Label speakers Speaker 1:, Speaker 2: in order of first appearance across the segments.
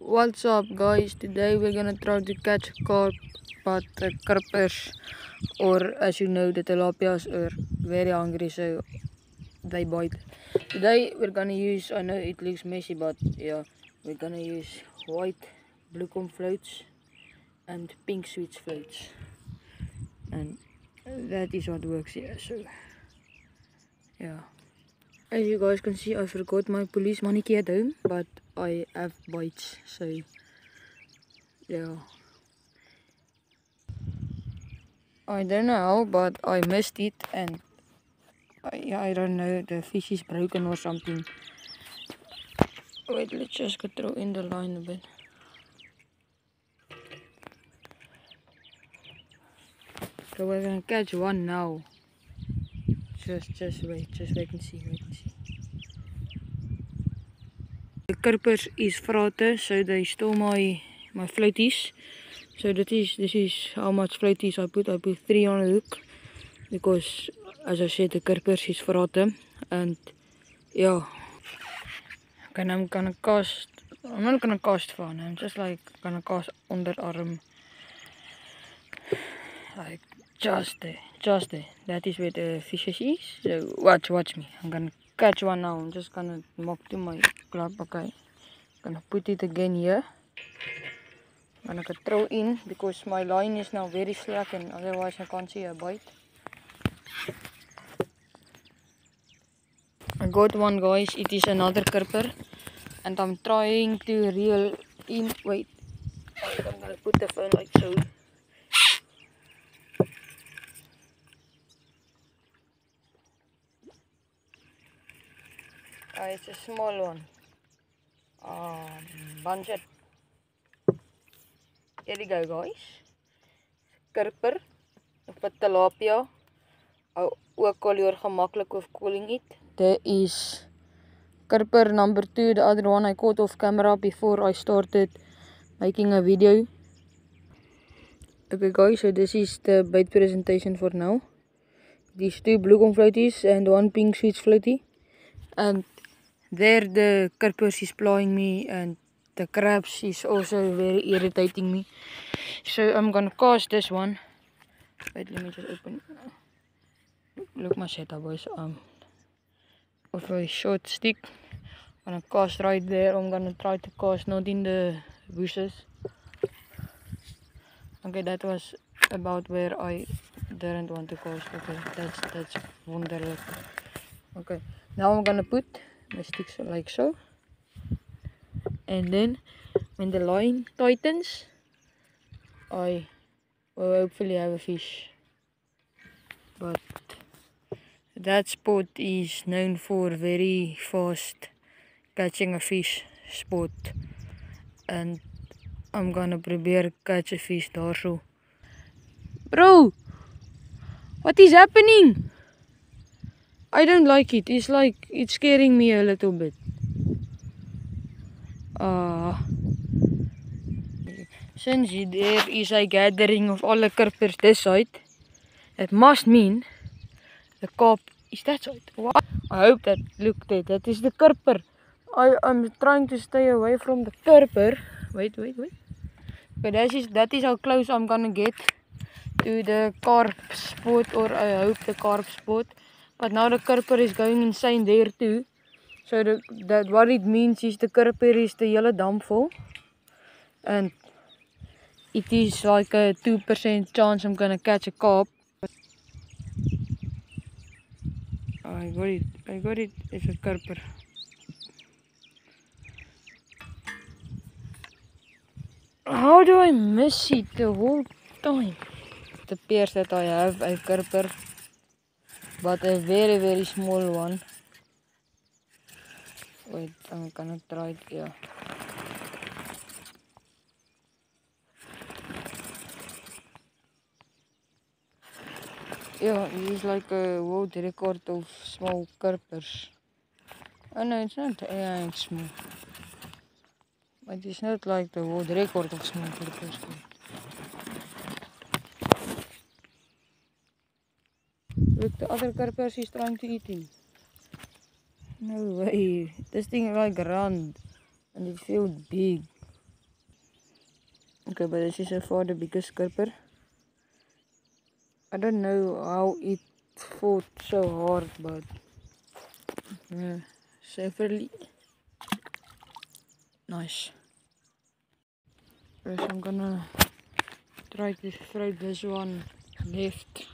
Speaker 1: What's up, guys? Today we're gonna try to catch a carp, but the karpers, or as you know, the tilapias are very hungry, so they bite. Today we're gonna use, I know it looks messy, but yeah, we're gonna use white bluecomb floats and pink switch floats, and that is what works here. So yeah, as you guys can see, I forgot my police money key at home, but I have bites, so yeah. I don't know, but I missed it, and I don't know, the fish is broken or something. Wait, let's just go throw in the line a bit. So we're gonna catch one now. Just wait and see, The karpers is frate, so they stole my floaties. So this is how much floaties I put. I put 3 on a hook because, as I said, the karpers is frate, and yeah. Okay, I'm gonna cast. I'm not gonna cast fun. I'm just like gonna cast underarm, like just there. That is where the fishes is. So watch me. I'm gonna catch one now. I'm just gonna mock to my club. Okay, gonna put it again here. I'm gonna throw in because my line is now very slack, and otherwise I can't see a bite. I got one, guys. It is another karper, and I'm trying to reel in. Wait, I'm gonna put the phone like so. It's a small one. Bunch. Here we go, guys. Karper of 'n tilapia. Ook al you're gemakkelijk of calling it. There is karper number 2, the other one I caught off camera before I started making a video. Okay, guys, so this is the bait presentation for now. These 2 bluecomb floaties and 1 pink switch floatie. And there the karpers is plying me, and the crabs is also very irritating me. So I'm gonna cast this one. Wait, let me just open. Look my setup, boys. With a short stick. I'm gonna cast right there. I'm gonna try to cast not in the bushes. Okay, that was about where I didn't want to cast. Okay, that's wonderful. Okay, now I'm gonna put the sticks like so. And then when the line tightens, I will hopefully have a fish. But that spot is known for very fast catching a fish spot, and I'm gonna prepare catch a fish there. So, bro, what is happening? I don't like it. It's like it's scaring me a little bit. Since there is a gathering of all the karpers this side, it must mean the carp is that side. What? I hope that, look there, that is the karper. I'm trying to stay away from the karper. Wait. Okay, that is how close I'm gonna get to the carp spot, or I hope the carp spot. But now the karper is going insane there too. So that what it means is the karper is the hele dam vol. And it is like a 2% chance I'm gonna catch a carp. I got it, it's a karper. How do I miss it the whole time? It appears that I have a karper, but a very small one. Wait, I'm gonna try it here. Yeah, he's like a world record of small karpers. Oh no, it's not. Yeah, it's small. But it's not like the world record of small karpers. Look, the other karpers is trying to eat him. No way. This thing like round, and it feels big. Okay, but this is so far the biggest karper. I don't know how it fought so hard, but yeah, severely nice. So I'm gonna try to throw this one left,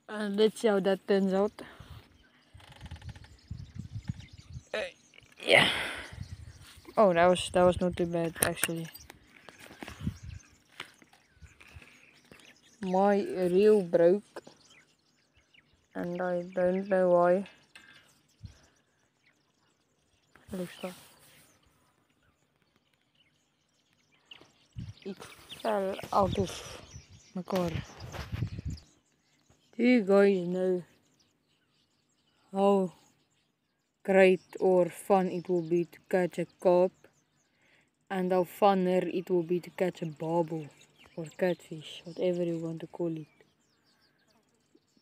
Speaker 1: and let's see how that turns out. Yeah. Oh, that was not too bad actually. My reel broke, and I don't know why. Looks like it fell out of my car. Do you guys know how great or fun it will be to catch a carp, and how funner it will be to catch a barbel or catfish, whatever you want to call it?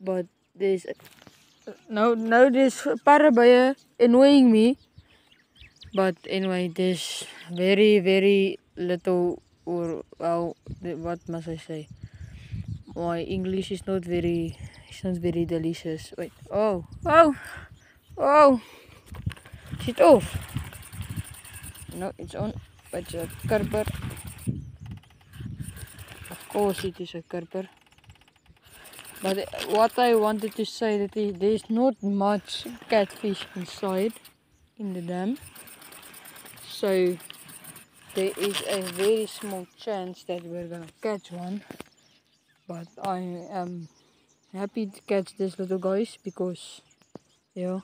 Speaker 1: But there's this parabaya annoying me. But anyway, there's very little, or well, what must I say? My English is not very, it's not very delicious. Wait, oh, is it off? No, it's on. It's a karper. Of course, it is a karper. But what I wanted to say that there's not much catfish inside in the dam, so there is a very small chance that we're gonna catch one. But I am happy to catch this little guys because, yeah.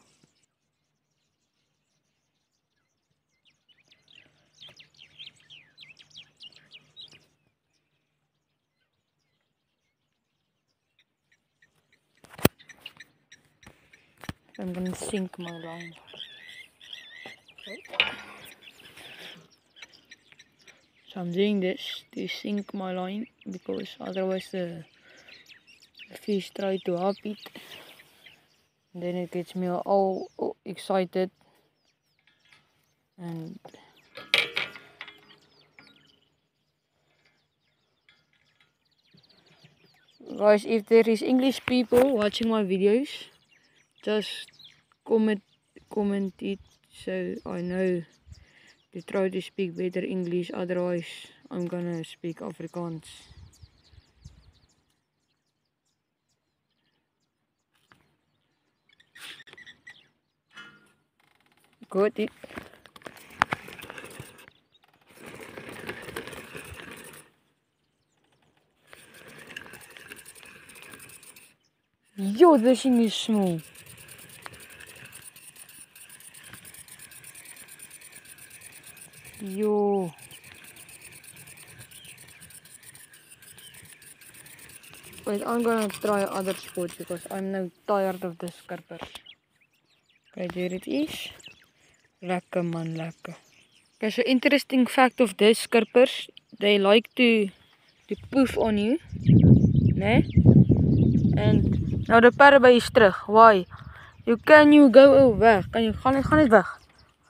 Speaker 1: I'm gonna sink my line. So I'm doing this to sink my line because otherwise the fish try to hop it. And then it gets me all excited. And guys, if there is English people watching my videos, just comment it so I know to try to speak better English, otherwise I'm gonna speak Afrikaans. Got it. Yo, this thing is small. Yo. Wait, I'm gonna try other spot because I'm now tired of this karper. Okay, there it is. Lekker man, lekker. Okay, so interesting fact of this karpers, they like to poof on you. Nee? And nou de parabay is terug. Why? Can you go weg? Kan je gaan net weg.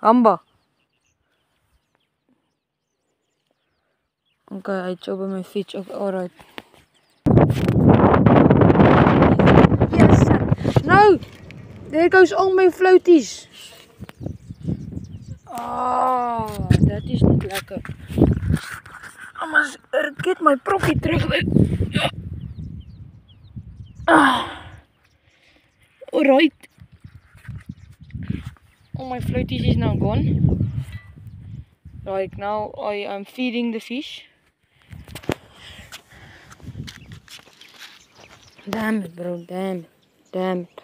Speaker 1: Hamba. Okay, it's over my fiets. Okay, alright. Yes, no! There goes all my floaties. Oh, that is not lekker. I must get my proppie terug. Alright. All my floaties is now gone. Like now I am feeding the fish. Damn it, bro. Damn it.